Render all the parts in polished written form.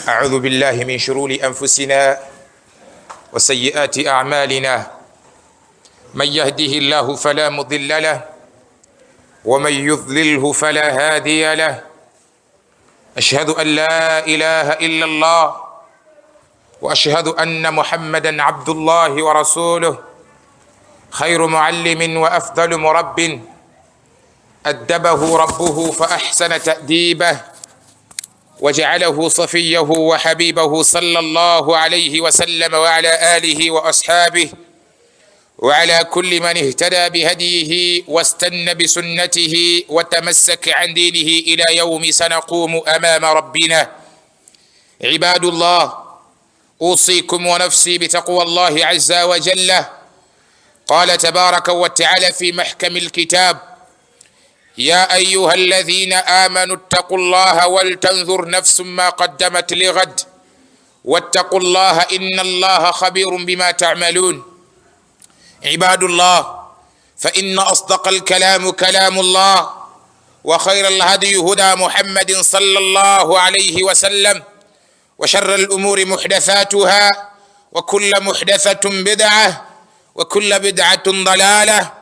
أعوذ بالله من شرور أنفسنا وسيئات أعمالنا من يهده الله فلا مضل له ومن يضلله فلا هادي له أشهد أن لا إله إلا الله وأشهد أن محمدا عبد الله ورسوله خير معلم وأفضل مرب أدبه ربه فأحسن تأديبه وجعله صفيه وحبيبه صلى الله عليه وسلم وعلى آله وأصحابه وعلى كل من اهتدى بهديه واستنى بسنته وتمسك عن دينه إلى يوم سنقوم أمام ربنا. عباد الله، أوصيكم ونفسي بتقوى الله عز وجل. قال تبارك وتعالى في محكم الكتاب: يا أيها الذين آمنوا اتقوا الله ولتنظر نفس ما قدمت لغد واتقوا الله إن الله خبير بما تعملون. عباد الله، فإن أصدق الكلام كلام الله، وخير الهدي هدى محمد صلى الله عليه وسلم، وشر الأمور محدثاتها، وكل محدثة بدعة، وكل بدعة ضلالة،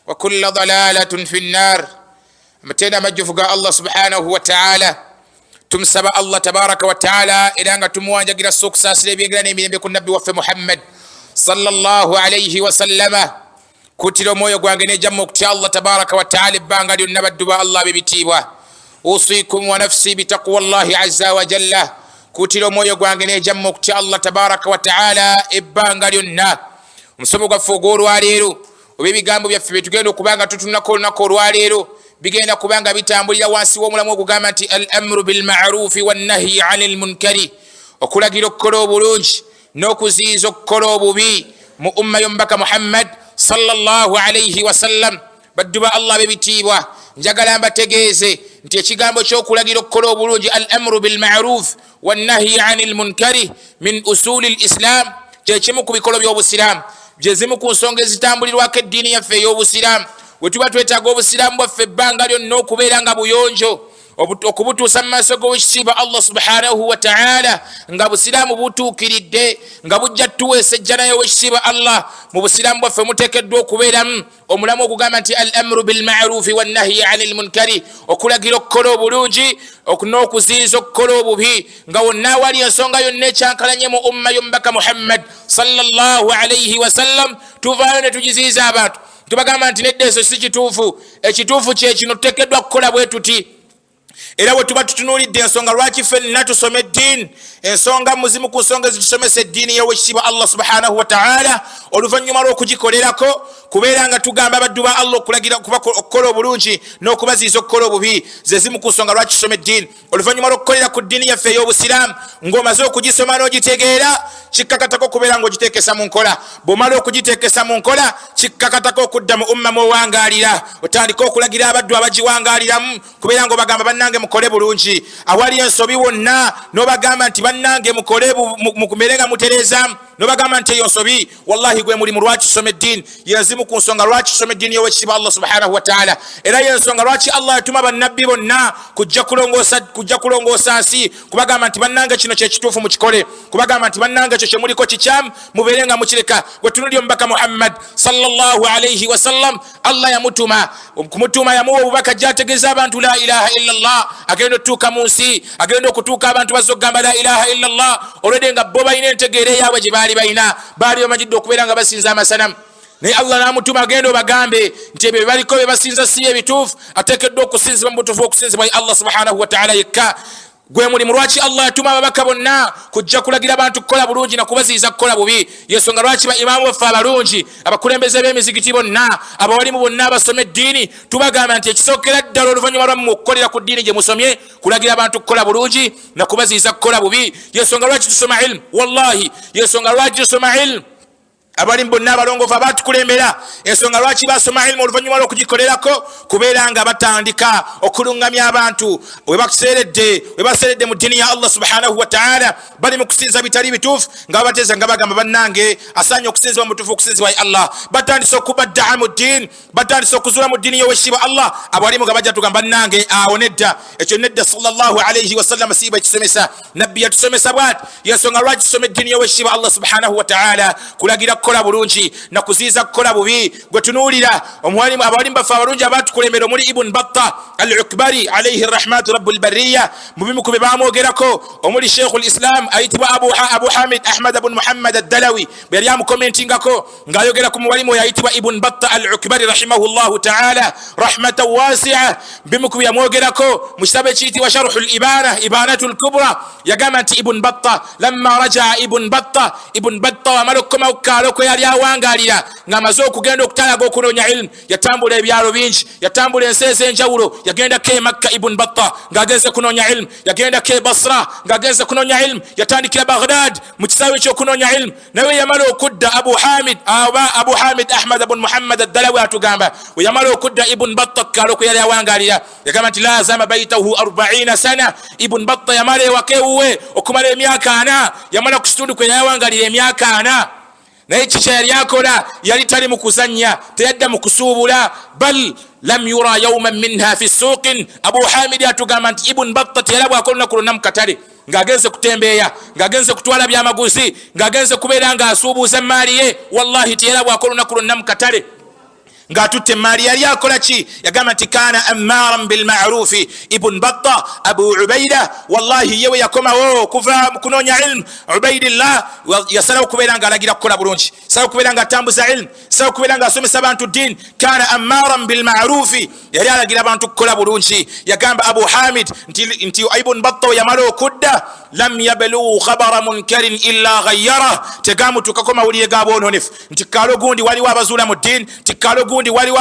وكل ضلالة في النار. متنا مجفقا الله سبحانه وتعالى تمسب الله تبارك وتعالى إلى أن تمواجه إلى السكسة سلبيغاني من بيكون نبي وفي محمد صلى الله عليه وسلم. كتلو مويو غوانغني جموك تي الله تبارك وتعالى بانغا دي نبدو الله ببتيبا. أوصيكم ونفسي بتقوى الله عز وجل. كتلو مويو غوانغني جموك تي الله تبارك وتعالى بانغا دي نبدو مسموغا فوغورو عليرو وبيبي غامبو بيفي بتغينو كبانغا تتنكو نكو عليرو bigenda kubanga bitambulira wansi w'omulamu okugamba nti al amru bil ma'rufi wan nahyi 'anil munkari, okulagira okukola obulungi n'okuziyiza okukola obubi mu umma y'omubaka Muhammad sallallahu alayhi wasallam. Baddu ba Allah bebitiibwa, njagala mbategeeze nti ekigambo ky'okulagira okukola obulungi al amru bil ma'ruf wan nahyi 'anil munkari min usuli al islam, kyekimu ku bikolo by'obusiraamu, gyezimu ku nsonga ezitambulirwako eddiini yaffe ey'obusiraamu. Wetuba twetaaga obusiraamu bwaffe ebbanga lyonna okubeera nga buyonjo, okubutuusa mu maaso g'owekitiibwa Allah subhanahu wa ta'ala nga busiraamu butuukiridde, nga bujja tuweesa ejjana y'owekitiibwa Allah. Mu busiraamu bwaffe muteekeddwa okubeeramu omulamu okugamba nti al amru bil ma'rufi wan nahyi 'anil munkari, okulagira okukola obulungi n'okuziyiza okukola obubi, nga wonna awali ensonga yonna ekyankalanye mu umma y'omubaka Muhammad sallallahu alayhi wasallam tuvaayo ne tugiziyiza abantu. Tubagamba nti nedda eso si kituufu. Ekituufu kye kino tuteekeddwa kukola bwe tuti. Era bwe tuba tutunuulidde ensonga lwaki ffenna tusome eddiini, ensonga muzimu ku nsonga ezitusomesa eddiini y'owekitiibwa Allah subhanahu wa ta'ala, oluvannyuma lw'okugikolerako kubeera nga tugamba abaddu ba Allah okulagira okukola obulungi n'okubaziyiza okukola obubi, ze zimu ku nsonga lwaki tusome eddiini. Oluvannyuma lw'okukolera ku ddiini yaffe ey'obusiraamu, ng'omaze okugisoma n'ogitegeera, kikkakatako okubeera ng'ogiteekesa mu nkola. Bw'omala okugiteekesa mu nkola, kikkakatako okudda mu umma mw'owangaalira, otandika okulagira abaddu abagiwangaaliramu, kubeera ng'obagamba bannange mukole bulungi. Awali ensobi wonna n'obagamba nti bannange mukole mukumere nga mutereezaamu, n'obagamba nti eyo nsobi. Wallahi gwe mulimu lwaki tusoma eddiini, yezimu ku nsonga lwaki tusoma eddiini y'owekitiibwa Allah subhanahu wa ta'ala. Era y'ensonga lwaki Allah yatuma bannabbi bonna kujja kulongoosa nsi, kubagamba nti bannange kino kye kituufu mukikole, kubagamba nti bannange ekyo kye muliko kikyamu mubeere nga mukireka. Gwe tunulira omubaka Muhammad sallallahu alayhi wasallam, Allah yamutuma, kumutuma yamuwa obubaka gy'ategeeza abantu la ilaha illallah, agenda okutuuka mu nsi, agenda okutuuka abantu bazze okugamba la ilaha illallah, olwedde nga bo balina entegeera eyaabwe gye baali balina, baali bamanyidde okubeera nga basinza amasanamu. Naye Allah n'amutuma agenda obagambe nti ebyo baliko bye basinza si ebituufu, ateekeddwa okusinzibwa mu butuufu okusinzibwa Allah subhanahu wa ta'ala yekka. Gwe mulimu lwaki Allah yatuma ababaka bonna kujja kulagira abantu kukola bulungi na kubaziyiza kukola bubi. Yensonga lwaki ba imaamu baffe abalungi, abakulembeze b'emizigiti bonna, abawalimu bonna abasoma eddiini, tubagamba nti ekisookera ddala oluvannyuma lwammwe okukolera ku ddiini gye musomye, kulagira abantu kukola bulungi na kubaziyiza kukola bubi. Yensonga lwaki tusoma ilmu, wallahi yensonga lwaki tusoma ilmu abali bonna abalongoofu abatukulembera ensonga lwaki basoma ilmu oluvannyuma lw'okugikolerako kubeera nga batandika okulungamya abantu we baseeredde mu ddiini ya Allah subhanahu wa ta'ala bali mu kusinza bitali bituufu nga babateeza nga bagamba bannange asaanye okusinzibwa mu tuufu okusinzibwa ye Allah batandise okubaddaa mu ddiini batandise okuzuula mu ddiini y'owekitiibwa Allah abalimu nga bajja tugamba bannange awo nedda ekyo nedda sallallahu alayhi wa sallam siiba ekisomesa nabbi yatusomesa bw'ati yensonga lwaki tusoma eddiini y'owekitiibwa Allah subhanahu wa ta'ala kulagira kukola bulungi na kuziiza kukola bubi gwe tunuulira abalimu baffe abalungi abatukulembera omuli ibn batta al-ukbari alayhi rahmatu rabbul barriya mu bimu ku bye bamwogerako omuli sheikhul islam ayitibwa abu hamid ahmad ibn muhammad ad-dalawi bwe yali amukomentingako ng'ayogera ku muwalimu oyo ayitibwa ibn batta al-ukbari rahimahullahu ta'ala rahmatan wasi'a bimu ku bye yamwogerako mu kitabo ekiyitibwa sharhul ibanatu al-kubra yagamba nti ibn batta lamma raja'a ibn batta wamala okukomawo kukaalo kwe yali awangalira ng'amaze okugenda okutalaga okunoonya ilmu yatambula ebyalo bingi yatambula ensi ez'enjawulo yagendako e makka ibn batta ng'agenze kunoonya ilmu yagendako e basra ng'agenze kunoonya ilmu yatandikira baghdad mu kisaawe ekyokunoonya ilmu naye yamala okudda abu hamid ahmad ibn muhammad ad-dalawi atugamba we yamala okudda ibn batta kukaalo kwe yali awangalira yagamba nti lazama baitahu 40 sana ibn batta yamala ewaka ewuwe okumala emyaka 4 yamala ku kitundu kwe yawangalira emyaka 4 naye kiki yali akola yali tali mu kuzannya teyadda mu kusuubula bal lam yura yawman minha fi suuqin abu hamidi atugamba nti ibn batta teyalabwako olunaku lwonna mu katale ng'agenze kutembeeya ng'agenze kutwala byamaguzi ng'agenze kubeera ng'asuubuuza emaali ye wallahi teyalabwako olunaku lwonna mu katale ng'atutte emaali yali akola ki yagamba nti kaana ammaran bilma'rufi ibn batta abu ubaida wallahi yewe yakomawo okuva mu kunoonya ilmu ubaidillah yasalawo okubeera ng'alagira kukola bulungi yasalawo okubeera ng'atambuza ilmu yasalawo okubeera ng'asomesa abantu ddiini kaana ammaran bilma'rufi yali alagira abantu kukola bulungi yagamba abu hamid nti ibn batta we yamala okudda lam yablughu khabara munkarin illa ghayyara tegamutukako mawulire g'aboononefu nti kaalo gundi waliwo abazuula mu ddiini nti kaalo gundi waliwo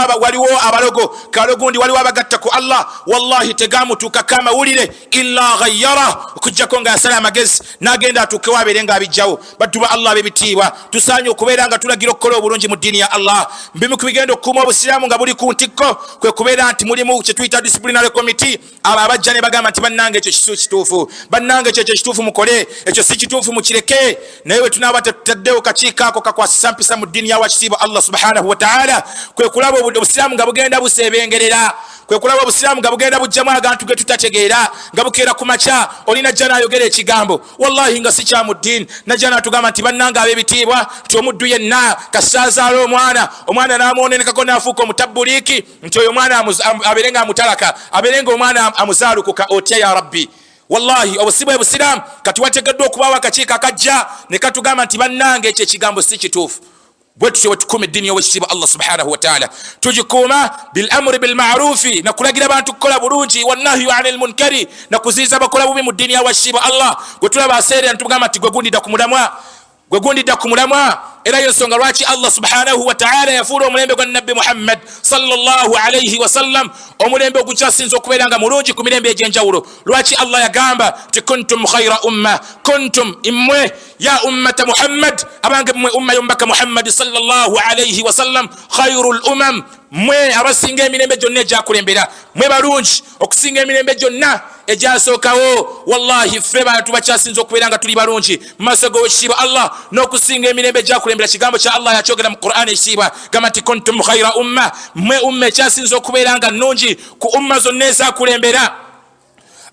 abalogo kaalo gundi waliwo abagatta ku Allah wallahi tegamutuukako amawulire illa ghayyara okujjako ng'asala amagezi n'agenda atuukewo abeere ng'abijjawo baddu ba Allah ab'ebitiibwa tusaanye okubeera nga tulagira okukola obulungi mu ddiini ya Allah mbimu ku bigenda okukuuma obusiraamu nga buli ku ntikko kwe kubeera nti mulimu kye tuyita disciplinary committee abo abajja ne bagamba nti bannange ekyo kisu kituufu bannange ekyo kituufu mukole ekyo si kituufu mukireke naye we tunaaba tetutaddewo kakiiko ako kakwasisa mpisa mu ddiini ya wakitiibwa Allah subhanahu wa ta'ala kwe kulaba obusiraamu nga bugenda buseebengerera kwe kulaba obusiraamu nga bugenda bujjamu agantu ge tutategeera nga bukeera ku makya olina ajja n'ayogera ekigambo wallahi nga si kya mu ddiini najja n'atugamba nti bannange ab'ebitiibwa nti omuddu yenna kasaazaala omwana n'amwonenekako n'afuuka omutabbuliiki nti oyo omwana abeere nga amutalaka abeere nga omwana amuzaalukuka otya ya rabbi wallahi obusibwa busiraamu kati wategeddwa okubaawo akakiiko akajja ne katugamba nti bannange ekyo ekigambo si kituufu bwetutyo wetukuuma eddiini y'owekitiibwa Allah subhanahu wa ta'ala tugikuuma bilamuri bilmarufi na kulagira abantu kukola bulungi wannahyu anil munkari na kuziiza bakola bubi mu ddiini y'owekitiibwa Allah gwe tulaba aseera ntugamba nti gwe gundidda ku mulamwa era yensonga lwaki Allah subhanahu wa ta'ala yafuula omulembe gwa nabbi Muhammad sallallahu alayhi wa sallam omulembe ogukyasinza okubeera nga mulungi ku mirembe egy'enjawulo lwaki Allah yagamba ti kuntum khayra umma kuntum immwe ya ummata Muhammad abange mmwe umma yombaka Muhammad sallallahu alayhi wa sallam khayrul umam mwe abasinga emirembe gyonna egyakulembera mwe balungi okusinga emirembe gyonna egyasookawo wallahi ffe bantu bakyasinza okubeera nga tuli balungi mu maaso g'owekitiibwa Allah n'okusinga emirembe egyakulembera kigambo kya Allah yakyogera mu Qur'an ekitiibwa gamba nti kuntum khayra umma mwe umma ekyasinza okubeera nga nnungi ku umma zonna ezaakulembera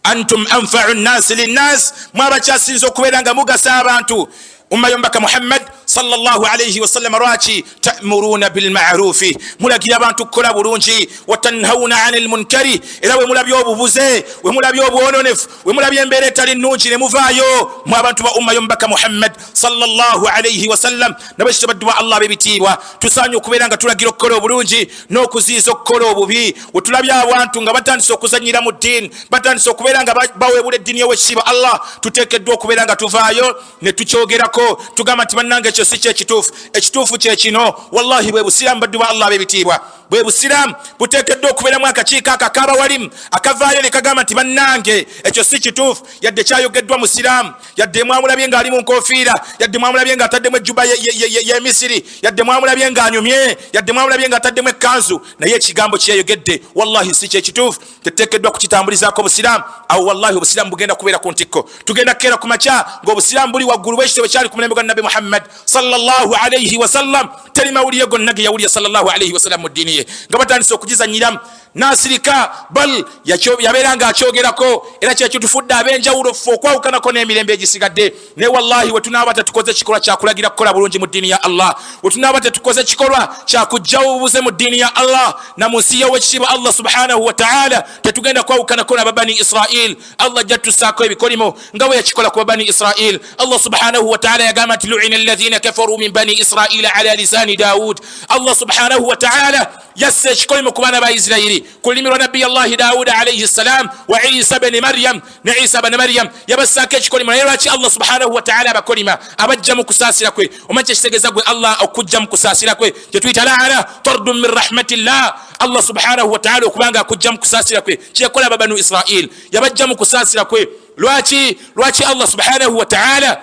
antum anfa'u nnasi linnas mwe abakyasinza okubeera nga mugasa abantu umma yombaka Muhammad sallallahu alayhi wa sallam lwaki ta'muruna bil ma'rufi mulagira abantu kukola bulungi wa tanhauna 'anil munkari era we mulabye obubuze we mulabye obwononefu we mulabye embeera etali nnungi ne muvaayo mu abantu ba umma yombaka Muhammad sallallahu alayhi wa sallam nabashita baddu ba Allah bebitiibwa tusaanye okubeera nga tulagira okukola obulungi n'okuziiza okukola obubi we tulabye abantu nga batandise okuzanyira mu ddiini batandise okubeera nga baweebula eddiini y'owekitiibwa Allah tuteekeddwa okubeera nga tuvaayo ne tukyogerako tugamba nti bannange ekyo si kye kituufu. Ekituufu kye kino, wallahi bwe busiraamu baddu ba Allah b'ebitiibwa, bwe busiraamu buteekeddwa okubeeramu akakiiko akakaaba walimu akavaayo ne kagamba nti bannange ekyo si kituufu, yadde kyayogeddwa musiraamu, yadde mwamulabye ng'ali mu nkofiira, yadde mwamulabye ng'ataddemu ejjuba y'Emisiri, yadde mwamulabye ng'anyumye, yadde mwamulabye ng'ataddemu ekkanzu, naye ekigambo kyeyayogedde wallahi si kye kituufu. Teteekeddwa kukitambulizaako busiraamu. Awo wallahi obusiraamu bugenda kubeera ku ntikko. Tugenda kukeera ku makya ng'obusiraamu buli waggulu bw'ekitebe kyali ku mulembe gwa Nabi Muhammad sallallahu alayhi wa sallam. Teri mawulire gonna ge yawulira sallallahu alayhi wa sallam mu ddiini ye nga batandise okugizanyiramu n'asirika, bal yabeera ng'akyogerako, era kyekitufudde ab'enjawulo ffe okwawukanako n'emirembe egisigadde. Ne wallahi we tunaaba tetukoze kikolwa kyakulagira kukola bulungi mu ddiini ya Allah, we tunaaba tetukoze kikolwa kyakugjawo obubuze mu ddiini ya Allah na mu nsi y'owekitiibwa Allah subhanahu wa ta'ala, tetugenda kwawukanako n'aba bani Israil. Allah ajja tusaako ebikolimo nga bwe yakikola ku babani Israil. Allah subhanahu wa ta'ala yagamba nti lu'ina alladhina kafaru min bani Israila ala lisani Daud. Allah subhanahu wa ta'ala yasse ekikolimo ku baana ba Isirayiri ku lulimi lwa nabbi Allahi Daawuda alayhi salam wa Isa bni Maryam ne Isa bni Maryam yabassaako ekikolimo. Naye lwaki Allah subhanahu wa ta'ala abakolima abajja mu kusaasira kwe? Omanyi kyekitegeeza gwe Allah okujja mu kusaasira kwe kye tuyita laana tardun min rahmatillah. Allah subhanahu wa ta'ala okubanga akujja mu kusaasira kwe kyekola ababanu Israil, yabajja mu kusaasira kwe. Lwaki Allah subhanahu wa ta'ala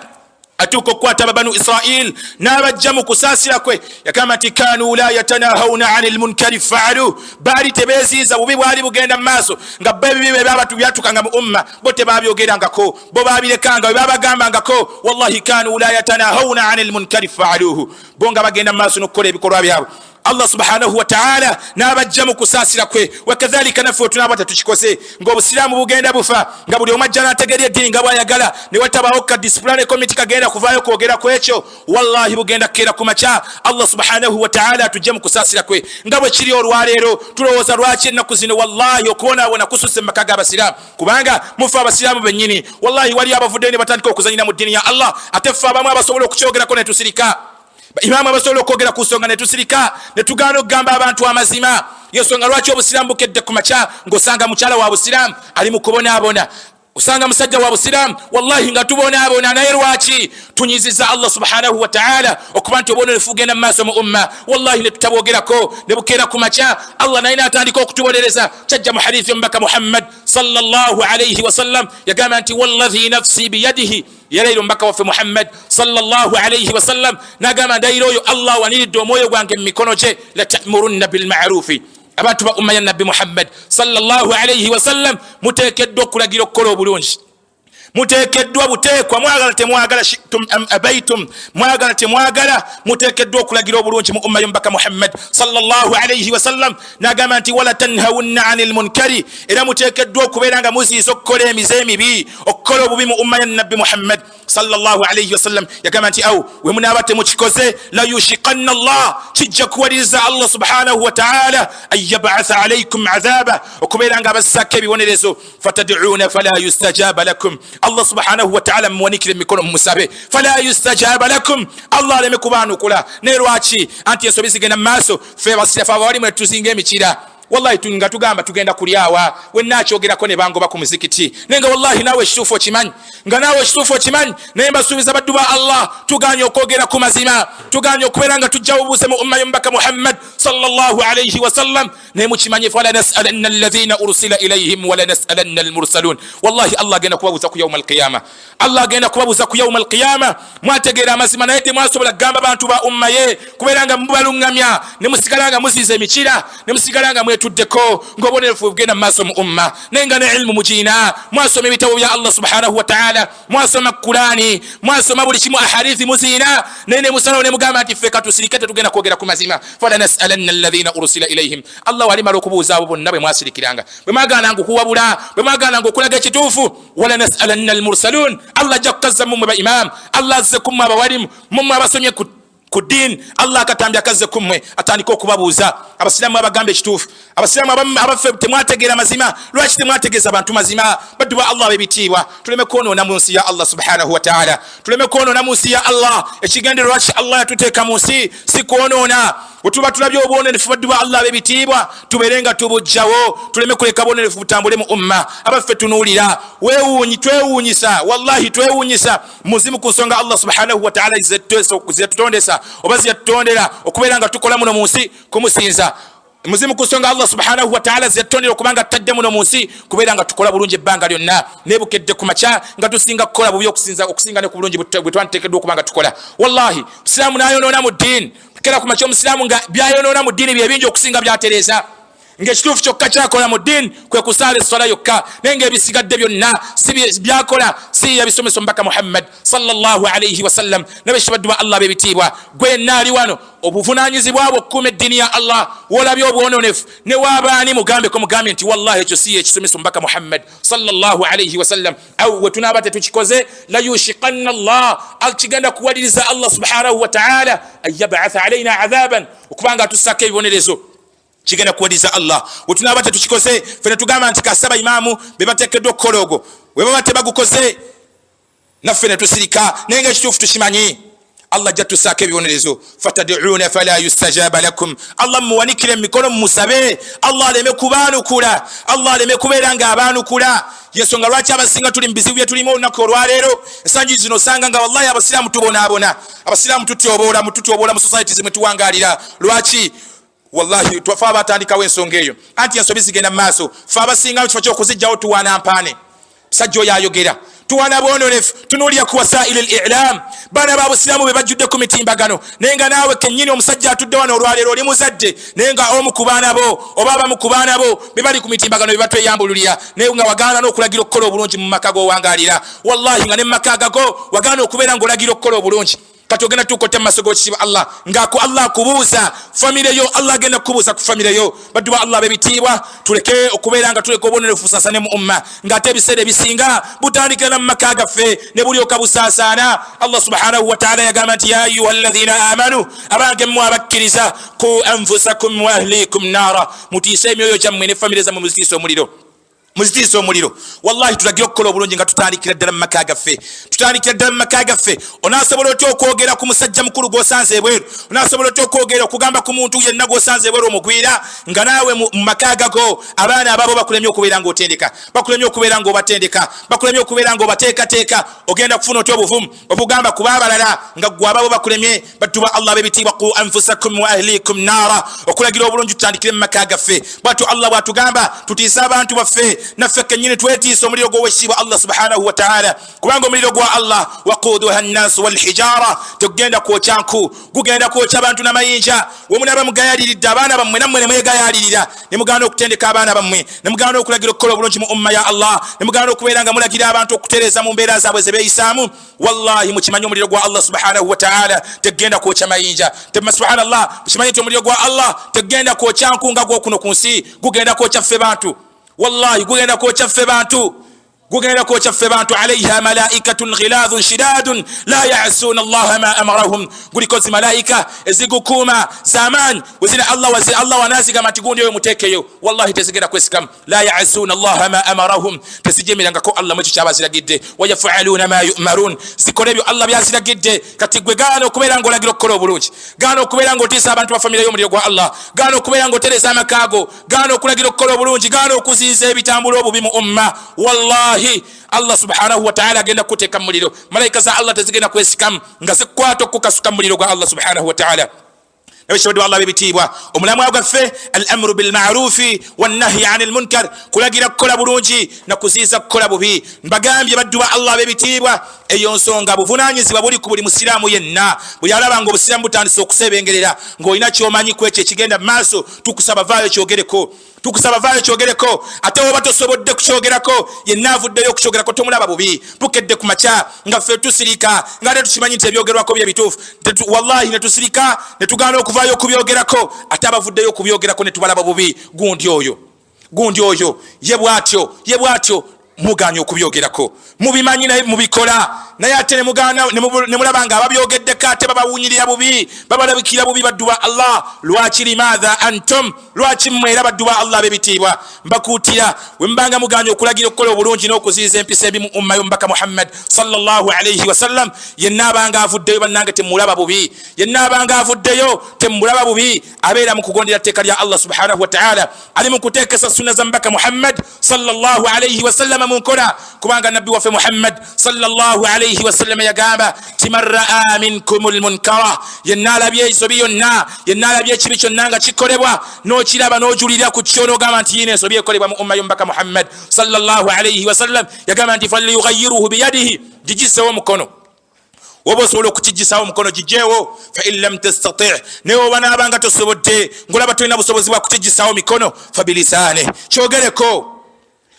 atuuka okukwata ababanu Israil n'abajja mu kusaasira kwe? Yagamba nti kanu la yatanahawna anil munkari faalu, baali tebeeziiza bubi bwali bugenda mu maaso nga bo ebibi bye babatu byatukanga mu umma bo tebabyogerangako, bo babirekanga bwe babagambangako. Wallahi kanu la yatanahawna anil munkari faaluhu, bo nga bagenda mu maaso n'okukola ebikolwa byabwe. Allah subhanahu wa ta'ala n'abajja mu kusaasira kwe. Wakadhalika naffe tunaaba tetukikoze ng'obusiraamu bugenda bufa nga buli omu ajja n'ategerya eddiini nga bw'ayagala ne watabaawo ka discipline committee kagenda kuvaayo kwogera ku ekyo. Wallahi bugenda kukeera ku makya Allah subhanahu wa ta'ala atujje mu kusaasira kwe nga bwe kiri olwaleero. Tulowooza lwaki ennaku zino wallahi okubonaabona kususse mu maka g'abasiraamu kubanga mufe abasiraamu bennyini. Wallahi waliyo abavuddeyo ne batandika okuzanyira mu ddiini ya Allah, ate ffe abamu abasobola okukyogerako ne tusirika. Imaamu abasobola okwogera ku nsonga ne tusirika ne tugaana okugamba abantu amazima. Yensonga lwaki obusiraamu bukedde ku makya ng'osanga mukyala wa busiraamu ali mu kubonaabona, osanga musajja wa busiraamu wallahi nga tubonaabona. Naye lwaki tunyiziza Allah subhanahu wa ta'ala okuba nti obwononefu bugenda mu maaso mu umma? Wallahi ne tutabwogerako ne bukeera ku makya Allah naye n'atandika okutubonereza. Kyajja mu hadithi omubaka Muhammad sallallahu alayhi wa sallam yagamba nti wallahi nafsi biyadihi, yaleero mbaka waffe Muhammad sallallahu alayhi wa sallam n'agamba ndayiro oyo Allah waniridde omwoyo gwange mu mikono gye, la ta'murunna bil ma'rufi. Abantu ba umma ya nabbi Muhammad sallallahu alayhi wa sallam muteekeddwa okulagira okukola obulungi, muteekeddwa buteekwa, mwagala temwagala, shi'tum am abaitum, mwagala temwagala, muteekeddwa okulagira obulungi mu umma y'omubaka Muhammad sallallahu alayhi wa sallam. N'agamba nti wala tanhawunna anil munkari, era muteekeddwa okubeera nga muziiza okukola emize emibi, okukola obubi mu umma ya nabbi Muhammad sallallahu alayhi wa sallam. Yagamba nti awo we munaaba temukikoze la yushiqanna Allah, kijja kuwaliriza Allah subhanahu wa ta'ala an yab'atha alaykum adhaba, okubeera nga abassaako ebibonerezo. Fatad'uuna fala yustajaba lakum, Allah subhanahu wa ta'ala muwanikire emikono mumusabe. Fala yustajaba lakum, Allah aleme kubaanukula. Ne lwaki? Anti ensobi zigenda mu maaso, ffe abasirafu abawalimu ne tuzinga emikira. Wallahi nga tugamba tugenda kulyawa wenna akyogerako ne bangoba ku muzikiti. Nenga wallahi naawe ekituufu okimanyi, nga naawe ekituufu okimanyi. Naye mbasuubiza baddu ba Allah tuganye okwogera ku mazima, tuganye okubeera nga tujja obuuse mu umma y'omubaka Muhammad sallallahu alayhi wa sallam. Naye mukimanyi fala nas'alanna alladhina ursila ilayhim wala nas'alanna almursalun. Wallahi Allah agenda kubabuuza ku yawma alqiyama, Allah agenda kubabuuza ku yawma alqiyama. Mwategeera amazima naye temwasobola kugamba bantu ba umma ye kubeera nga mubalungamya ne musigala nga muziiza emikira, ne musigala nga tuddeko ng'obonerefu bugenda mu maaso mu umma. Naye nga ne ilmu mugiina, mwasoma ebitabo bya Allah subhanahu wa ta'ala, mwasoma Qur'ani, mwasoma buli kimu, ahadithi muziina. Naye ne musalawo ne mugamba nti ffe katusirike tetugenda kwogera ku mazima. Fala nas'alanna alladhina ursila ilayhim, Allah walimala okubuuza abo bonna bwe mwasirikiranga, bwe mwagaananga okuwabula, bwe mwagaananga okulaga ekituufu. Wala nas'alanna almursalun, Allah ajja kukazza mumwe ba imam, Allah azze kummwe abawalimu, mumwe abasomye ku ddiini. Allah akatambye akazze kummwe atandika okubabuuza. Abasiraamu abagamba ekituufu, abasiraamu abaffe temwategeera mazima. Lwaki temwategeeza abantu mazima? Baddu ba Allah b'ebitiibwa, tuleme kwonoona mu nsi ya Allah subhanahu wa ta'ala, tuleme kwonoona mu nsi ya Allah. Ekigendero lwaki Allah yatuteeka mu nsi si kwonoona. wetuba tulabye obuwonerefu baddu ba Allah bebitiibwa tuberenga tubujjawo tuleme kuleka bonerefu butambule mu umma abaffe tunuulira twewuunyisa wallahi twewuunyisa muzimu ku nsonga Allah subhanahu wa ta'ala ziyatutondesa oba ziyatutondera okubeera nga tukola muno mu nsi kumusinza muzimu ku nsonga Allah subhanahu wa ta'ala ziyatutondera okubanga tadde muno mu nsi kubeera nga tukola bulungi ebbanga lyonna nebukedde ku makya nga tusinga kukola bubi okusinga ne ku bulungi bwe twanteekeddwa okubanga tukola wallahi musiraamu n'ayonoona mu ddiini kera ku makya omusiraamu nga byayonoona mu ddiini bye bingi okusinga byatereeza ng'ekituufu kyokka kyakola mu ddiini kwe kusaala essola yokka naye ng'ebisigadde byonna si byakola si yabisomeso mbaka Muhammad sallallahu alayhi wasallam n'abekibaddu ba Allah b'ebitiibwa gwe naali wano obuvunaanyizibwa bwo okukuuma eddiini ya Allah w'olabye obwononefu ne waabaani mugambye nti wallahi ekyo si ekisomeso mbaka Muhammad sallallahu alayhi wasallam aw we tunaaba tetukikoze la yushiqanna Allah kigenda kuwaliriza Allah subhanahu wa ta'ala an yab'atha alayna adhaban okubanga atussako ebibonerezo kigenda kuwaliza Allah wetunaba tetukikoze fena tugamba nti kasaba imaamu bebateekeddwa okukola ogwo we baba tebagukoze naffe ne tusirika naye ng'ekituufu tukimanyi Allah ajja tussaako ebibonerezo fatad'uuna fala yustajaba lakum Allah muwanikire emikono mumusabe Allah aleme kubaanukula Allah aleme kubeera ng'abaanukula yensonga lwaki abasinga tuli mu bizibu bye tulimu olunaku olwaleero ensangi zino osanga nga wallahi abasiraamu tubonaabona abasiraamu tutyoboola mu societies mwe tuwangaalira lwaki wallahi twafa batandikawo ensonga eyo anti ensobi zigenda mu maaso fe abasinga mu kifo ky'okuzijjawo tuwaana mpaane musajja oyo ayogera tuwaana bwononefu tunuulira ku wasaili al-i'lam baana babusiraamu be bajjudde ku mitimbagano naye nga naawe kennyini omusajja atudde wano olwaleero oli muzadde naye nga omu ku baana bo oba abamu ku baana bo be bali ku mitimbagano be batweyambululira naye nga wagaana n'okulagira okukola obulungi mu maka g'owangaalira wallahi nga ne mu maka gago wagaana okubeera ng'olagira okukola obulungi kati ogenda tukote mumaso g'ekitiibwa Allah ng'ako Allah akubuuza famire yo Allah agenda kubuuza ku famire yo baddu ba Allah b'ebitiibwa tuleke okubeera nga tuleka obubonerefu busaasane mu umma ng'ate ebiseera ebisinga butandikira mu maka gaffe ne bulyoka busaasaana Allah subhanahu wa ta'ala yagamba nti ya ayuha alladhina amanu abange mmwe abakkiriza qu anfusakum wa ahlikum naara mutiise emyoyo gyammwe ne famire zammwe muzitiise omuliro wallahi tulagira okukola obulungi nga tutandikira ddala mu maka gaffe onaasobola otya okwogera ku musajja mukulu gw'osanze ebweru onaasobola otya okwogera okugamba ku muntu yenna gw'osanze ebweru omugwira nga naawe mu maka gago abaana ababo bakulemye okubeera ng'otendeka bakulemye okubeera ng'obatendeka bakulemye okubeera ng'obateekateeka ogenda kufuna otya obuvumu obugamba ku baabalala nga ggwe ababo bakulemye baddu ba Allah b'ebitiibwa qu anfusakum wa ahlikum naara okulagira obulungi tutandikire mu maka gaffe bwatyo Allah bw'atugamba tutiise abantu baffe naffe kennyini twetiisa omuliro gw'owekitiibwa Allah subhanahu wa ta'ala kubanga omuliro gwa Allah waquduha nnaasu walhijara tegugenda kwokya nku gugenda kwokya abantu n'amayinja wemunaba mugayaliridde abaana bammwe nammwe ne mwegayalirira ne mugaana okutendeka abaana bammwe ne mugaana okulagira okukola obulungi mu umma ya Allah ne mugaana okubeera nga mulagira abantu okutereeza mu mbeera zaabwe ze beeyisaamu wallahi mukimanyi omuliro gwa Allah subhanahu wa ta'ala tegugenda kwokya mayinja temma subhanallah mukimanyi nti omuliro gwa Allah tegugenda kwokya nku nga gw'okuno ku nsi gugenda kwokya ffe bantu wallahi gugenda kwokya ffe bantu alayha malaikatun ghiladun shidadun la ya'suna Allah ma amarahum guliko zi malaika ezigukuuma zamaanyi wezina Allah wanazigamba nti gundi oyo muteekeyo wallahi tezigenda kwesikamu la ya'suna Allah ma amarahum tezijemerangako Allah mu ekyo kyabaziragidde wayafaluna ma yu'marun zikola ebyo Allah byaziragidde kati gwe gaana okubeera ng'olagira okukola obulungi gaana okubeera ng'otiisa abantu ba famire y'omuliro gwa Allah gaana okubeera ng'otereza amakaago gaana okulagira okukola obulungi gaana okuziyiza ebitambula obubi mu umma wallahi Allah subhanahu wa ta'ala agenda kuteeka muliro malaika za Allah tezigenda kwesikamu nga zikwata okukasuka muliro gwa Allah subhanahu wa ta'ala nabekibaddu Allah b'ebitiibwa omulamwa gwaffe al-amru bil ma'rufi wan nahyi 'anil munkar kulagira kukola bulungi na kuziyiza kukola bubi mbagambye baddu ba Allah b'ebitiibwa eyo nsonga buvunaanyizibwa buli ku buli musiraamu yenna buli alaba nga obusiraamu butandise okusebengerera ng'olina ky'omanyi ku ekyo ekigenda mu maaso tukusaba vaayo kyogereko ate oba tosobodde kukyogerako yenna avuddeyo okukyogerako tomulaba bubi bukedde ku makya nga ffe tusirika nga ate tukimanyi nti ebyogerwako bye bituufu wallahi ne tusirika ne tugaana okuvaayo okubyogerako ate abavuddeyo okubyogerako ne tubalaba bubi gundi oyo ye bw'atyo muganya okubyogerako mubimanyi naye mubikola naye ate ne mulaba nga ababyogeddeko ate babawunyirira bubi babalabikira bubi baddu ba Allah. Lwaki limadha antum, lwaki mmwe baddu ba Allah bebitiibwa mbakuutira bwe mbanga muganya okulagira okukola obulungi n'okuziyiza empisa ebi mu umma y'omubaka Muhammad sallallahu alayhi wa sallam. Yenna abanga avuddeyo bannange temulaba bubi, yenna abanga avuddeyo temulaba bubi, abeera mu kugondera tteeka lya Allah subhanahu wa ta'ala, ali mu kuteekesa sunna za mbaka Muhammad sallallahu alayhi wa sallam mu nkola, kubanga nabbi waffe Muhammad sallallahu alayhi wa sallam yagamba man ra'a minkumul munkara, yenna alabye ensobi yonna, yenna alabye ekibi kyonna nga kikolebwa n'okiraba n'ojulira ku kyo n'ogamba nti yino ensobi ekolebwa mu umma y'omubaka Muhammad sallallahu alayhi wa sallam, yagamba nti falyughayyiruhu biyadihi, gigisewo mukono. Woba osobola okukiggisawo mukono gijeewo, fa in lam tastati', naye oba naabanga tosobodde ng'olaba tolina busobozi bwa kukiggisawo mikono, fa bilisaane,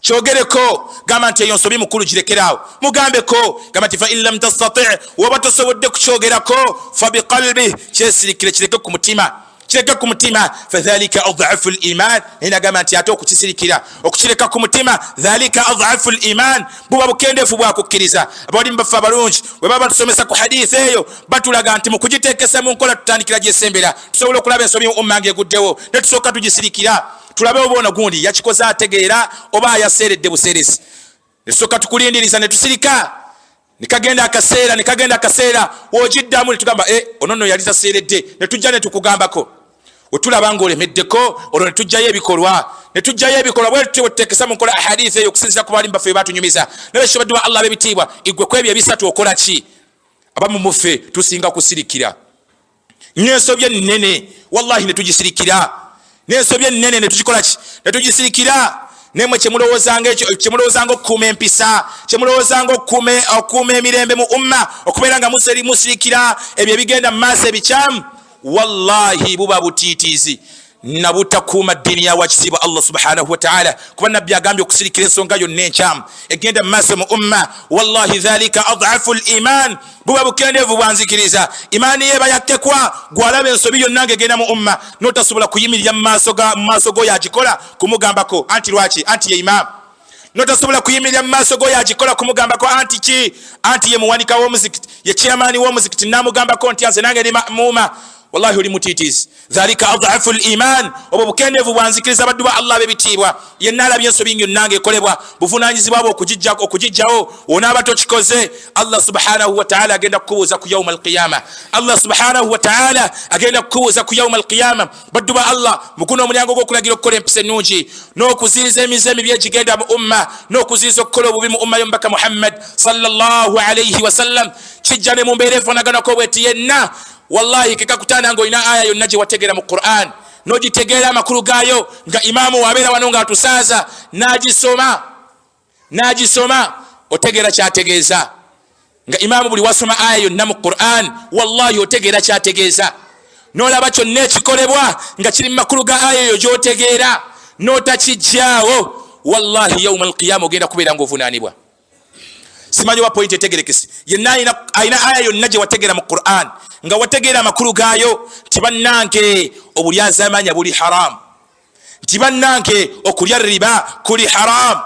kyogereko gamba nti eyo nsobi mukulu girekeraawo, mugambeko gamba nti fa in lam tastati', woba tosobodde kukyogerako fa biqalbi, kyesirikire kireke ku mutima, kireke ku mutima, fadhalika adhafu liman, naye nagamba nti ate okukisirikira okukireka ku mutima, dhalika adhafu liman, buba bukendeefu bwakukkiriza. Abawalimu baffe abalungi bwe baba batusomesa ku hadithi eyo batulaga nti mu kugiteekesa mu nkola tutandikira gyesembera, tusobola okulaba ensobi mu umma ng'eguddewo ne tusooka tugisirikira, tulabe oba ono gundi yakikoze ategeera oba yaseeredde buseeresi, ne tusooka tukulindiriza ne tusirika. Nikagenda akaseera wogiddamu ne tugamba ono nno yali taseeredde, ne tujja ne tukugambako. Wetulaba ng'olemeddeko olwo ne tujjayo ebikolwa bwe tuteekesa mu nkola ahadithi eyo okusinziira ku balimu baffe batunyumiza. Nabekyo baddu ba Allah b'ebitiibwa, igwe ku ebyo ebisatu okola ki? Abamu muffe tusinga kusirikira. N'ensobi ennene wallahi ne tugisirikira, n'ensobi ennene ne tukikola ki? Ne tugisirikira. Nemwe kyemulowoozanga okukuuma empisa, kyemulowoozanga okukuuma emirembe mu umma, okubeera nga musirikira ebyo ebigenda mu maaso ebikyamu, wallahi buba butiitiizi na butakuuma ddiini ya wakitiibwa Allah subhanahu wa ta'ala, kuba nabbi agambye okusirikira ensonga yonna enkyamu egenda mu maaso mu umma. Wallahi dhalika adhafu liman, buba bukendeevu bwanzikiriza. Imaani ye bayakkekwa, gwalaba ensobi yonna ng'egenda mu umma n'otasobola kuyimirira mu maaso go yagikola kumugambako anti lwaki, anti ye imam. N'otasobola kuyimirira mu maaso go yagikola kumugambako anti ki, anti ye muwanika w'omuzikiti, ye chairman w'omuzikiti, namugambako nti anze nange ndi ma'muuma. Wallahi oli mutiitiizi. Dhalika adhafu liman, obwo bukendeevu bwanzikiriza baddu ba Allah b'ebitiibwa. Yenna alabye ensobi yonna ng'ekolebwa, buvunaanyizibwa bwo okugijjawo, onaaba tokikoze, Allah subhanahu wa ta'ala agenda kukubuuza ku yawma alqiyama. Allah subhanahu wa ta'ala agenda kukubuuza ku yawma alqiyama. Baddu ba Allah, mukuno omulyango gw'okulagira okukola empisa ennungi n'okuziriza emize emibi egigenda mu umma, n'okuziriza okukola obubi mu umma y'omubaka Muhammad sallallahu alayhi wa sallam, kijja ne mu mbeera efaanaganako bw'eti yenna. Wallahi kekakutana ngo ina aya yonna gye wategera mu Qur'an n'ogitegeera amakulu gaayo nga imaamu wabeera wano nga atusaaza n'agisoma otegeera kyategeeza. Nga imaamu buli wasoma aya yonna mu Qur'an wallahi otegeera kyategeeza, n'olaba kyonna ekikolebwa nga kiri mu makulu ga aya eyo gy'otegeera n'otakijjaawo, wallahi yawma alqiyama ogenda kubeera ng'ovunaanibwa. Simanyi wa point etegerekesi, yenna ayina aya yonna gye wategera mu Qur'an nga wategeera amakulu gaayo, nti bannange obulyazaamanya buli haram, nti bannange okulya riba kuli haram,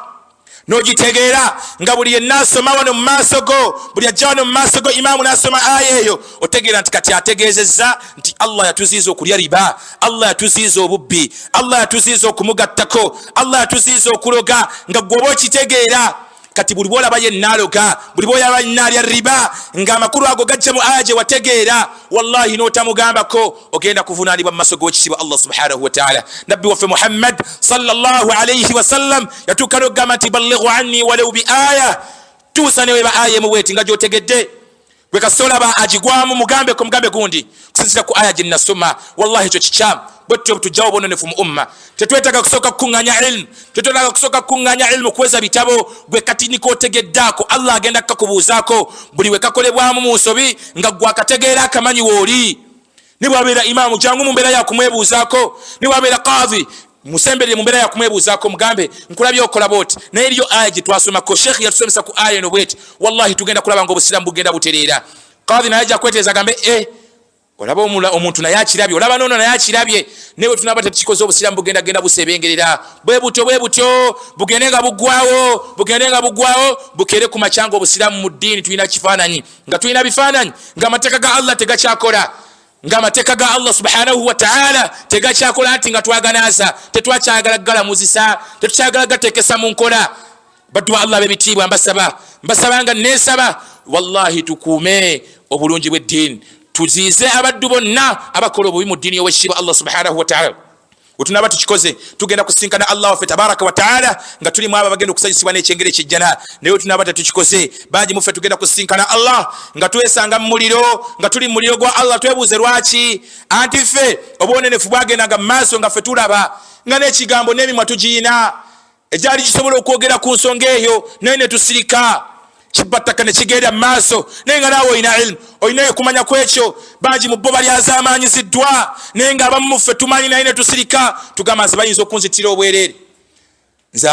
n'ogitegeera nga buli yenna asoma wano mu maaso go, buli ajja wano mu maaso go imaamu n'asoma aya eyo, otegeera nti kati ategeezezza nti Allah yatuziiza okulya riba, Allah yatuziiza obubbi, Allah yatuziiza okumugattako, Allah yatuziiza okuloga, nga gwe oba okitegeera. Kati buli bwolaba yenna aloga, buli bwolaba yenna alya riba, ng'amakulu ago gajja mu aya gye wategeera, wallahi n'otamugambako ogenda kuvunaanibwa mu maaso g'ekitiibwa Allah subhanahu wa ta'ala. Nabbi waffe Muhammad sallallahu alayhi wa sallam yatuuka n'okugamba nti ballighu anni walau bi aya, tuusa ne weba aya emu bweti nga gy'otegedde. Bwe kasolaba agigwamu mugambe gundi kusinziira ku aya gye nasoma, wallahi ekyo kikyamu. Bwetyo tujjawo bononefu mu umma, tetwetaaga kusooka kukuŋŋaanya ilmu, kuweza bitabo. Gwe kati niko otegeddaako, Allah agenda kukakubuuzaako buli we kakolebwamu mu nsobi nga gwe akategeera akamanyi wooli. Ne bwabeera imaamu jangu mu mbeera ya kumwebuuzaako, ne bwabeera qadhi musemberere mu mbeera ya kumwebuuzaako, mugambe nkulabye okola bwoti. Naye eriyo aya gye twasomako, Sheikh yatusomesa ku aya eno bweti, wallahi tugenda kulaba ng'obusiraamu bugenda butereera. Qadhi naye ajja kweteeza agambe olaba omuntu naye akirabye, olaba nono naye akirabye, newe tunaba tetukikoze obusiramu bugenda busebengerera bwe butyo bugende nga buggwawo bukere ku makyanga obusiramu mu ddiini tulina kifaananyi nga tulina bifaananyi nga amateeka ga Allah tegakyakola, nga amateeka ga Allah subhanahu wa ta'ala tegakyakola, nti nga twaganaasa tetwakyagala galamuzisa tetukyagala gateekesa mu nkola. Baddu ba Allah b'ebitiibwa mbasaba nga neesaba wallahi tukuume obulungi bw'eddiini, tuziyize abaddu bonna abakola obubi mu ddiini y'owekitiibwa Allah subhanahu wa ta'ala. Wetunaba tukikoze tugenda kusinkana Allah waffe tabaraka wa ta'ala nga tuli mu abo abagenda okusanyusibwa n'ekyengere kijjana, naye wetunaba tetukikoze bangi muffe tugenda kusinkana Allah nga twesanga mu muliro, nga tuli mu muliro gwa Allah. Twebuuze lwaki anti ffe obwonenefu bwagendanga mu maaso nga ffe tulaba nga n'ekigambo n'emimwa tugiina egyali kisobola okwogera ku nsonga eyo, naye ne tusirika kibattaka ne kigenda mu maaso, naye nga naawe olina ilmu, olinayo kumanya kwekyo. Bangi mu bo bali azaamanyiziddwa, naye nga abamu muffe tumanyi naye ne tusirika tugamba nze bayinza okunzitira obwereere. Nze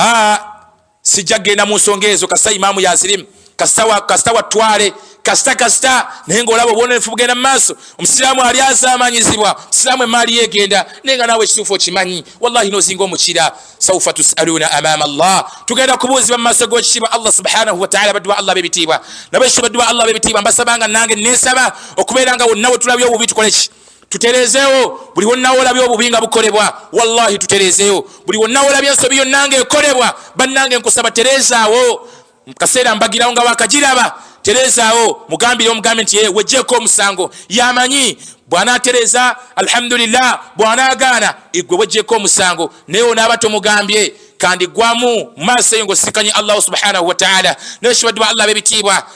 sijja kgenda mu nsonga ezo, kasita imaamu yazirimu, kasita watwale kasita naye ng'olaba obwonenefu bugenda mu maaso. Omusiraamu ali azaamanyizibwa, omusiraamu emaali yegenda, naye nga naawe ekituufu okimanyi. Wallahi nozinga omukira, sawfa tusaluna amaama Allah, tugenda kubuuzibwa mu maaso g'ekitiibwa Allah subhanahu wa ta'ala. Baddu ba Allah b'ebitiibwa nabekyo, baddu ba Allah b'ebitiibwa mbasabanga nange neesaba okubeera nga wonna we tulabye obubi tukole ki? Tuterezeewo. Buli wonna olabye obubi nga bukolebwa, wallahi tuterezeewo. Buli wonna olabye ensobi yonna nga ekolebwa, bannange nkusaba terezaawo. Mukaseera mbagirawo nga wakagiraba, terezaawo. Mugambire omugambe nti wejjeeko omusango, yamanyi bw'anaatereza alhamdulillah, bw'anaagaana igwe wejjeeko omusango, naye onaaba tomugambye kandi gwamu mu maaso eyo ng'osinkanye Allah subhanahu wa ta'ala. Naye baddu ba Allah b'ebitiibwa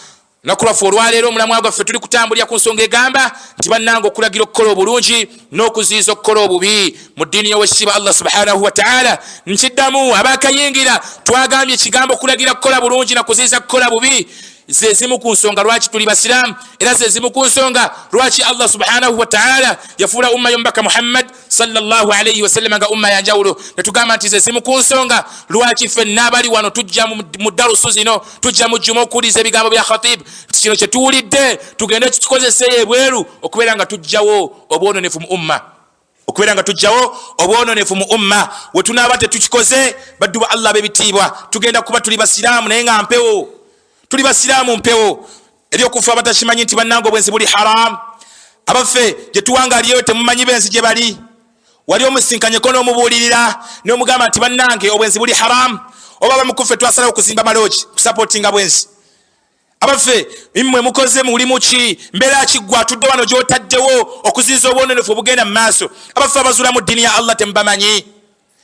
nakulwafu olwaleero omulamwa gwaffe tuli kutambulira ku nsonga egamba nti bannange okulagira okukola obulungi n'okuziyiza okukola obubi mu ddiini y'owekitiibwa Allah subhanahu wa ta'ala. Nkiddamu abaakayingira twagambye ekigambo okulagira kukola bulungi na kuziyiza kukola bubi ze zimu ku nsonga lwaki tuli basiraamu, era ze zimu ku nsonga lwaki Allah subhanahu wa ta'ala yafuula umma y'omubaka Muhammad sallallahu alayhi wa sallam nga umma yanjawulo. Netugamba nti ze zimu ku nsonga lwaki ffenna abali wano tujja mu darusu zino, tujja mu jjuma okuwuliriza ebigambo bya khatib, nti kino kye tuwulidde tugende tukikozeseeyo ebweru okubeera nga tujjawo obwononefu mu umma, okubeera nga tujjawo obwononefu mu umma. We tunaaba tetukikoze, baddu ba Allah b'ebitiibwa, tugenda kuba tuli basiraamu naye nga mpewo, tuli basiraamu mpewo. Ebyokufa abatakimanyi nti bannange obwenzi buli haramu. Abaffe gye tuwangaalyeyo temumanyi benzi gye bali. Wali omusinkanyeko n'omubuulirira n'omugamba nti bannange obwenzi buli haramu, oba bamukuffe twasalawo okuzimba maloogi kusapootinga bwenzi. Abaffe mmwe mukoze muli muki? Mbeera kiggwa atudde wano gy'otaddewo okuziyiza obwononefu obugenda mu maaso. Abaffe abazuula mu ddiini ya Allah temubamanyi.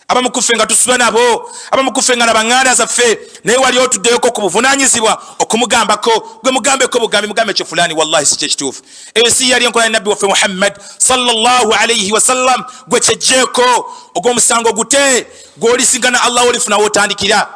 Abamukuffe nga tusula nabo, abamukuffe nga nabaŋŋanda zaffe, naye wali otuddeyoko ku buvunaanyizibwa okumugambako. Gwe mugambeko bugambi, mugambe ekyo fulaani, wallahi si kyekituufu. Eyo si yali enkola ya nabbi waffe Muhammad sallallahu alayhi wa sallam. Gwe kyejjeeko ogw'omusango gute gw'olisinkana Allah olifunawo otandikira.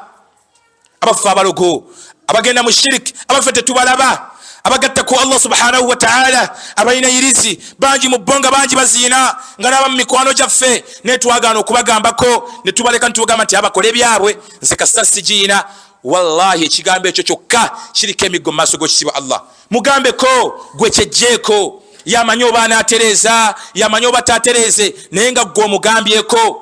Abaffe abalogo, abagenda mu shiriki, abaffe tetubalaba, abagatta ku Allah subhanahu wa ta'ala, abalina irizi bangi mu bonga, bangi baziina nga naba mu mikwano gyaffe, naye twagaana okubagambako ne tubaleka ntubagamba nti abakole byabwe, nze kasita sigiina. Wallahi ekigambo ekyo kyokka kiriko emiggo mu maaso g'ekitiibwa Allah. Mugambeko gwe kyejjeeko, yamanyi oba anaatereeza, yamanyi oba taatereeze, naye nga ggwe omugambyeko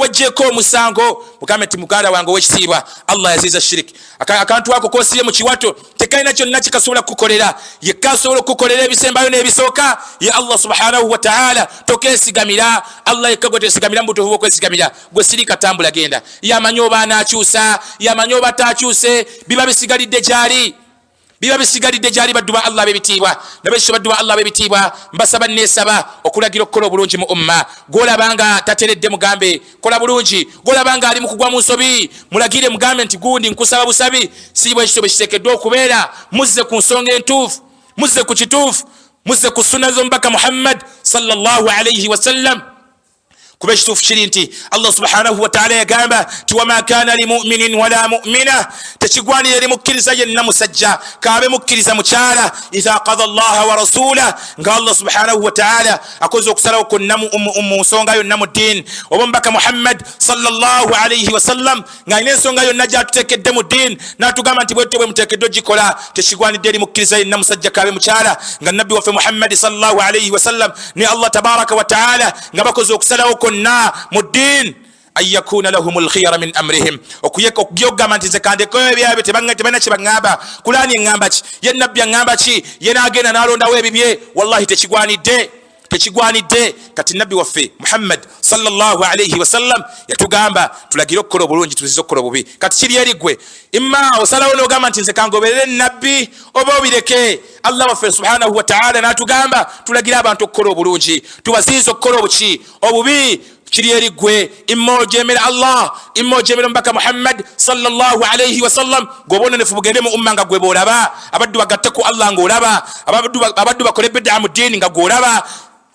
wejjeeko omusango, mugambe nti muganda wange ow'ekitiibwa Allah yaziiza shiriki. Akantu ako koosirye mu kiwato tekalina kyonna kikasobola kukukolera, yekka asobola okukukolera ebisembayo n'ebisooka ye Allah subhanahu wa ta'ala. Tokeesigamira Allah yekka, gwe teesigamira mu butuufu bw'okwesigamira. Gwe sirika tambula genda, yamanyi oba anaakyusa, yamanyi oba taakyuse, biba bisigalidde gy'ali, biba bisigalidde gy'ali. Baddu ba Allah b'ebitiibwa nabekyo, baddu ba Allah b'ebitiibwa mbasaba neesaba okulagira okukola obulungi mu umma. Gw'olabanga tateredde mugambe kola bulungi, gw'olabanga ali mu kugwa mu nsobi mulagire mugambe nti gundi nkusaba busabi. Si bwe kityo bwe kiteekeddwa okubeera. Muzze ku nsonga entuufu, muzze ku kituufu, muzze ku sunna z'omubaka Muhammad sallallahu alayhi wa sallam. kuba ekituufu kiri nti Allah subhanahu wa ta'ala yagamba ti wama kana limu'minin wala mu'mina tekigwanira eri mukkiriza yenna musajja kaabe mukkiriza mukyala idha qada Allah wa rasula nga Allah subhanahu wa ta'ala akoze okusalawo konna mu nsonga yonna mu ddiini oba omubaka Muhammad sallallahu alayhi wa sallam nga alina ensonga yonna gyatuteekedde mu ddiini n'atugamba nti bwetyo bwe muteekeddwa ogikola tekigwanidde eri mukkiriza yenna musajja kaabe mukyala nga nabbi waffe Muhammad sallallahu alayhi wa sallam ne Allah tabaraka wa ta'ala nga bakoze okusalawo konna mu ddiini an yakuna lahumul khiyara min amrihim okugamba nti nze kandeko ebyabe tebalina kye baŋŋamba Kulaani eŋŋamba ki ye nabbi aŋŋamba ki ye n'agenda n'alondawo ebibye wallahi tekigwanidde kati nabbi waffe Muhammad sallallahu alayhi wa sallam yatugamba tulagire okukola obulungi tuzize okukola obubi kati kiri eri gwe imma osalawo n'ogamba nti nze kangoberere nabbi oba obireke Allah waffe subhanahu wa ta'ala n'atugamba tulagire abantu okukola obulungi tubaziize okukola obubi kiri eri gwe imma ojemera Allah imma ojemera mbaka Muhammad sallallahu alayhi wa sallam gobonenefu bugende mu umma nga gwe boolaba abaddu bagatte ku Allah ng'olaba abaddu bakole bid'a mu ddiini nga gw'olaba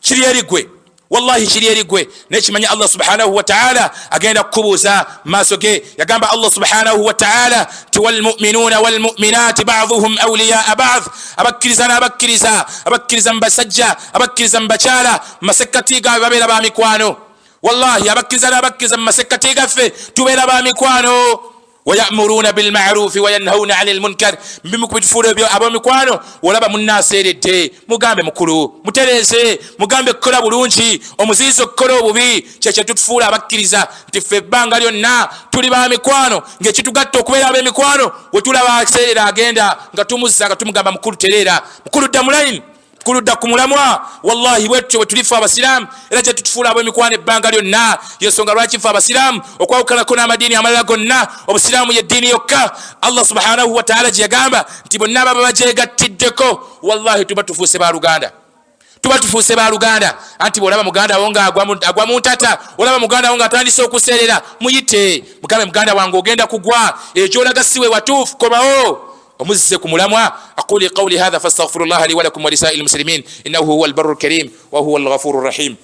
kiri eri gwe wallahi kiri eri gwe nekimanya Allah subhanahu wa ta'ala agenda kukubuuza maaso ge yagamba Allah subhanahu wa ta'ala ti walmu'minuna walmu'minati ba'dhuhum awliyaa ba'd abakkiriza n'abakkiriza mu basajja abakkiriza mu bakyala masekkati gaabwe babeera ba mikwano wallahi abakkiriza n'abakkiriza mu masekkati gaffe tubeera ba mikwano wayamuruna bilma'rufi wayanhauna 'anil munkar mbimu kubitufuula ebyo ab'emikwano olaba munnaaseeredde mugambe mukulu mutereeze mugambe kukola bulungi omuziizo okukola obubi kyekyo tutufuula abakkiriza nti ffe ebbanga lyonna tuli ba mikwano ng'ekitugatta okubeera ab'emikwano we tulaba aseerera agenda nga tumuzza nga tumugamba mukulu tereera mukulu dda mulayini kuludda ku mulamwa wallahi bwetyo bwe tulifu abasiraamu era kye tutufuula ab'emikwano ebbanga lyonna yensonga lwaki ffe abasiraamu okwawukanako n'amadiini amalala gonna obusiraamu yeddiini yokka Allah subhanahu wa ta'ala gye yagamba nti bonna baba bagyegattiddeko wallahi tuba tufuuse baaluganda anti bw'olaba muganda wo nga agwa mu ntata olaba muganda wo nga atandise okuseerera muyite mugambe muganda wange ogenda kugwa ekyolaga siwe watuufu komawo ومزك ملاموا أقول قولي هذا فاستغفر الله لي ولكم ولسائر المسلمين إنه هو البر الكريم وهو الغفور الرحيم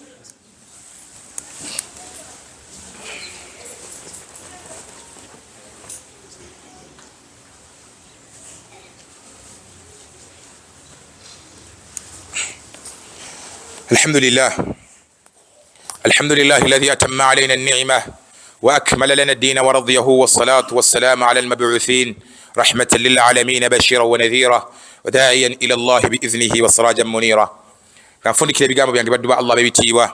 الحمد لله الذي أتم علينا النعمة وأكمل لنا الدين ورضيه والصلاة والسلام على المبعوثين رحمة للعالمين بشيرا ونذيرا وداعيا إلى الله بإذنه وسراجا منيرا كان فوني كده بيجامو بيانجي بدو الله بيبتيوا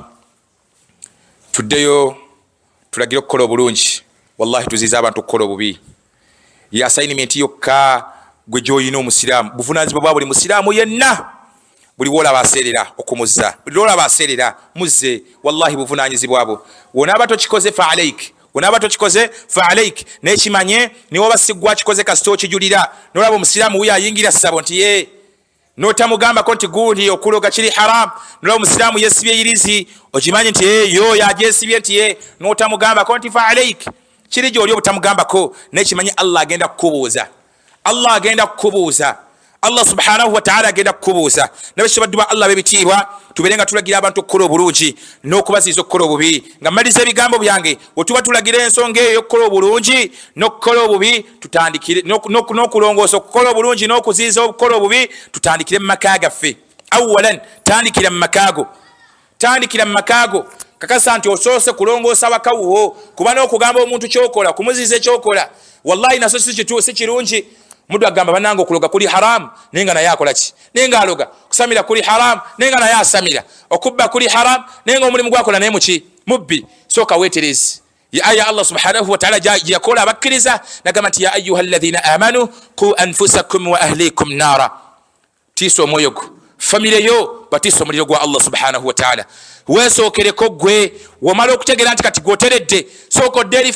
تديو تلاقيو كولو بلونج والله تزيزابان تكولو ببي يا سايني مينتيو كا gwejoyino musiramu buvunaanzibwa bwa buli musiramu yenna buli wola baserera okumuzza buli wola baserera muzze wallahi buvunaanyizibwa bwo wona abato kikoze fa alaik wona kikoze fa alaik nekimanye niwo basigwa kikoze kasito kijulira nolabo omusiramu uya ayingira ssabo nti ye notamugamba konti gundi okuloga kiri haram nolabo omusiramu yesibye irizi okimanye nti yo yajesibye nti ye notamugamba konti fa alaik kiri gyoli obutamugambako nekimanye Allah agenda kukubuuza Allah subhanahu wa ta'ala agenda kukubuuza nabashibadduba Allah bebitiibwa tuberenga tulagira abantu okukola obulungi n'okubaziiza okukola obubi nga maliza ebigambo byange wetuba tulagira ensonga eyo okukola obulungi n'okukola obubi tutandikire n'okulongoosa okukola obulungi n'okuziiza okukola obubi tutandikire mu maka gaffe awalan tandikira mu makaago kakasa nti osoose kulongoosa bakawuwo kuba n'okugamba omuntu kyokola kumuziiza ekyokola wallahi naso si kirungi mudu agamba banango okuloga kuli haram nenga naye akola ki nenga aloga kusamira kuli haram nenga naye asamira okubba kuli haram nenga omulimu gwakola naye muki mubbi soka weterezi ya aya Allah subhanahu wa ta'ala yakola abakkiriza nagamba nti ya ayyuhalladhina amanu qu anfusakum wa ahlikum nara tiso moyogo family yo batiso muliro gwa Allah subhanahu wa ta'ala weesokereko gwe wamala okutegera nti kati gwoteredde soko deri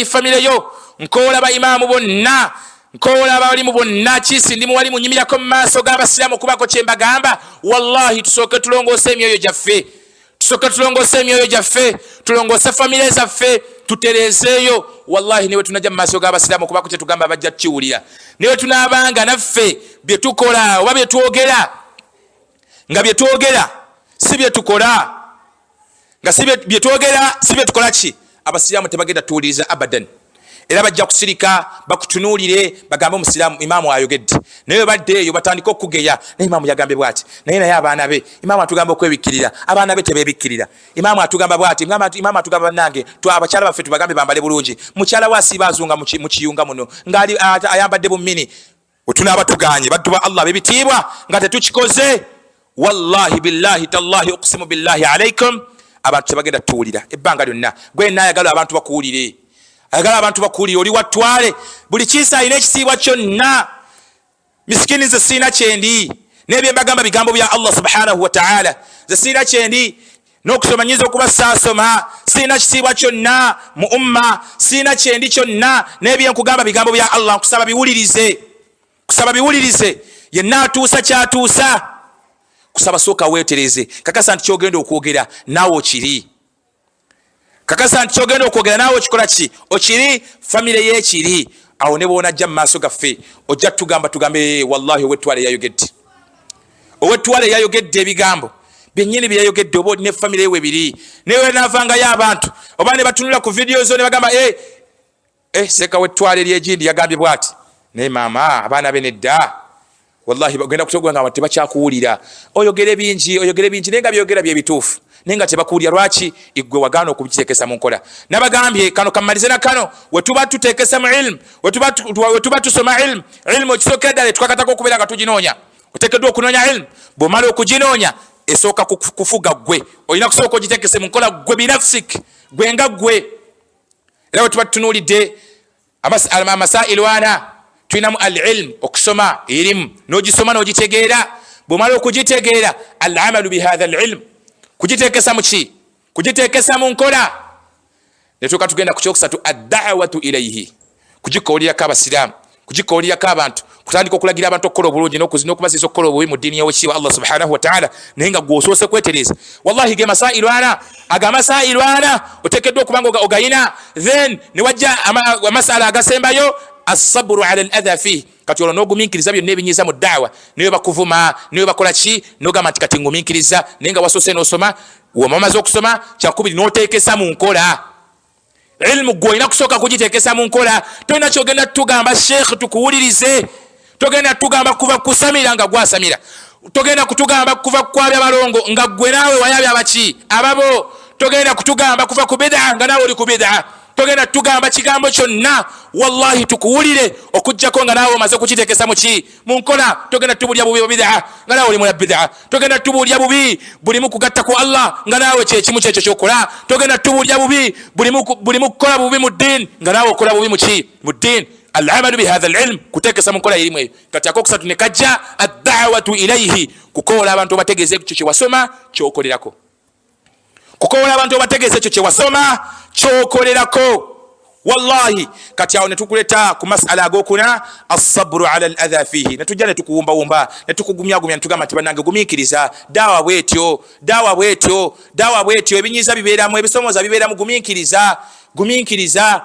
family yo nkola ba imamu bonna nkola abalimu bonna kisi ndi muwali munyimirako mu maaso g'abasiraamu okubako kye mbagamba wallahi tusooke tulongoose emyoyo gyaffe tulongoose famire zaffe tutereezeeyo wallahi niwe tunajja mu maaso g'abasiraamu okubako kye tugamba bajja tukiwulira niwe tunaabanga naffe bye tukola oba bye twogera nga bye twogera si bye tukola nga sibe byetwogera sibe tukolaki abasiraamu tebagenda tuwuliriza abadan era bajja kusirika bakutunuulire bagambe omusiraamu imaamu ayogedde naye badde eyo batandika okugeya naye imaamu yagambye bwati naye abaana be imaamu atugamba okwebikkirira abaana be tebebikkirira imaamu atugamba bwati imaamu atugamba bannange abakyala baffe tubagambe bambale bulungi mukyala we asiiba azunga mu kiyunga muno ngaali ayambadde bummini wetunaaba tuganye baddu ba allah bebitiibwa nga tetukikoze wallahi billahi tallahi uqsimu billahi alaikum abantu tebagenda tuwulira ebbanga lyonna gwe naayagala abantu bakuwulire ayagala abantu bakuwulire oli watwale buli kiisa alina ekisiibwa kyonna misikini ze siina kyendi nebyembagamba bigambo bya allah subhanahu wataala ze siina kyendi n'okusoma nyiza okuba saasoma siina kisiibwa kyonna mu umma siina kyendi kyonna nebyenkugamba bigambo bya allah nkusaba biwulirize yenna atuusa kyatuusa kusaba sooka weetereze kakasa nti kyogenda okwogera naawe okiri kakasa nti kyogenda okwogera naawe okikola ki okiri famire yekiri awo ne bwonajja mu maaso gaffe ojja tugamba tugambe wallahi owetwale yayogedde ebigambo byennyini byeyayogedde oba olina famire yewe biri newe naavangayo abantu oba ne batunula ku vidiyo zo ne bagamba seeka wetwale lyegindi yagambye bwati naye maama abaana be nedda wallahi bagenda kutogwanga tebakyakuwulira oyogere bingi naye nga byogera byebituufu naye nga tebakuwulira lwaki igwe wagaana okubiteekesa mu nkola nabagambye kano kammalize na kano wetuba tuteekesa mu ilmu wetuba tusoma ilmu ekisookera ddala tukakatako okubeera nga tuginoonya oteekeddwa okunoonya ilmu bw'omala okuginoonya esooka kufuga gwe olina kusooka ogiteekese mu nkola gwe binafsik gwe nga gwe era wetuba tutunuulidde amasailu ana tulinamu al ilm okusoma erimu n'ogisoma n'ogitegeera bw'omala okugitegeera al amalu bihadha al ilm kugiteekesa muki kugiteekesa mu nkola netuuka tugenda ku kyokusatu addawatu ilaihi kugikowulirako abasiraamu kugikowulirako abantu kutandika okulagira abantu okukola obulungi n'okubaziza okukola obubi mu ddiini y'owekitiibwa allah subhanahu wataala naye nga gwosoose kwetereza wallahi ge masailu ana amasailu ana oteekeddwa okuba nga ogayina then newajja amasala agasembayo asaburu ala al adha fihi kati olwo n'ogumiikiriza byonna ebinyiiza mu daawa niwe bakuvuma niwe bakola ki n'ogamba nti kati ngumiikiriza naye nga wasoose n'osoma wamaze okusoma kyakubiri n'oteekesa mu nkola ilmu gwe olina kusooka kugiteekesa mu nkola tolina kyogenda tugamba sheekh tukuwulirize togenda tugamba kuva kusamira nga gwasamira togenda kutugamba kuva kukwabya balongo nga gwe naawe wayabya abaki ababo togenda kutugamba kuva ku bid'a nga naawe oli ku bid'a togenda tugamba kigambo kyonna wallahi tukuwulire okujjako nga naawe omaze kukiteekesa muki mu nkola togenda tubulya bubi bid'a nga naawe oli mula bid'a togenda tubulya bubi bulimu kugatta ku allah nga naawe kyekimu kyekyo kyokola togenda tubulya bubi bulimu kukola bubi mu ddiini nga naawe okola bubi muki mu ddiini alamalu bihadha alilm kuteekesa mu nkola erimu eyo kati akokusatu ne kajja addawatu ilaihi kukoola abantu obategeeza ekyo kyewasoma kyokolerako kukoola abantu obategeeza ekyo kyewasoma kyokolerako wallahi kati awo netukuleta ku masala agokuna asabru ala al adha fihi netujja netukuwumbawumba netukugumyagumya netugamba nti bannange gumiikiriza daawa bwetyo ebinyiiza bibeeramu ebisomooza bibeeramu gumiikiriza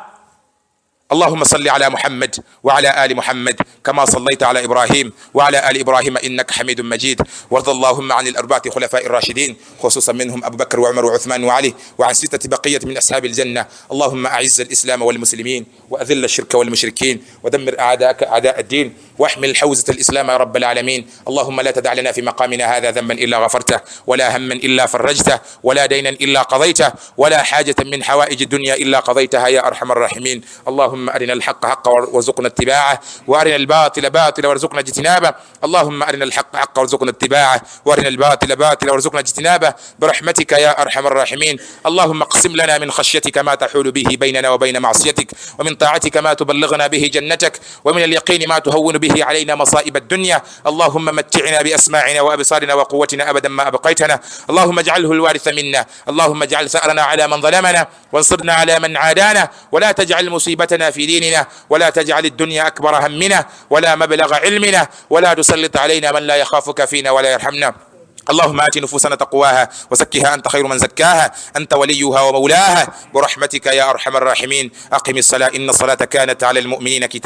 اللهم صل على محمد وعلى آل محمد كما صليت على إبراهيم وعلى آل إبراهيم إنك حميد مجيد وارض اللهم عن الأربعة خلفاء الراشدين خصوصا منهم أبو بكر وعمر وعثمان وعلي وعن 6 بقية من أصحاب الجنة اللهم أعز الإسلام والمسلمين وأذل الشرك والمشركين ودمر أعداءك أعداء الدين واحمل حوزة الإسلام يا رب العالمين اللهم لا تدع لنا في مقامنا هذا ذنبا إلا غفرته ولا هما إلا فرجته ولا دينا إلا قضيته ولا حاجة من حوائج الدنيا إلا قضيتها يا أرحم الراحمين اللهم أرنا الحق حقا وارزقنا اتباعه وأرنا الباطل باطلا وارزقنا اجتنابه اللهم أرنا الحق حقا وارزقنا اتباعه وأرنا الباطل باطلا وارزقنا اجتنابه برحمتك يا أرحم الراحمين اللهم اقسم لنا من خشيتك ما تحول به بيننا وبين معصيتك ومن طاعتك ما تبلغنا به جنتك ومن اليقين ما تهون به علينا مصائب الدنيا اللهم متعنا بأسماعنا وأبصارنا وقوتنا أبدا ما أبقيتنا اللهم اجعله الوارث منا اللهم اجعل ثأرنا على من ظلمنا وانصرنا على من عادانا ولا تجعل مصيبتنا في ديننا ولا تجعل الدنيا أكبر همنا ولا مبلغ علمنا ولا تسلط علينا من لا يخافك فينا ولا يرحمنا اللهم آت نفوسنا تقواها وزكها أنت خير من زكاها أنت وليها ومولاها برحمتك يا أرحم الراحمين أقم الصلاة إن الصلاة كانت على المؤمنين كتابا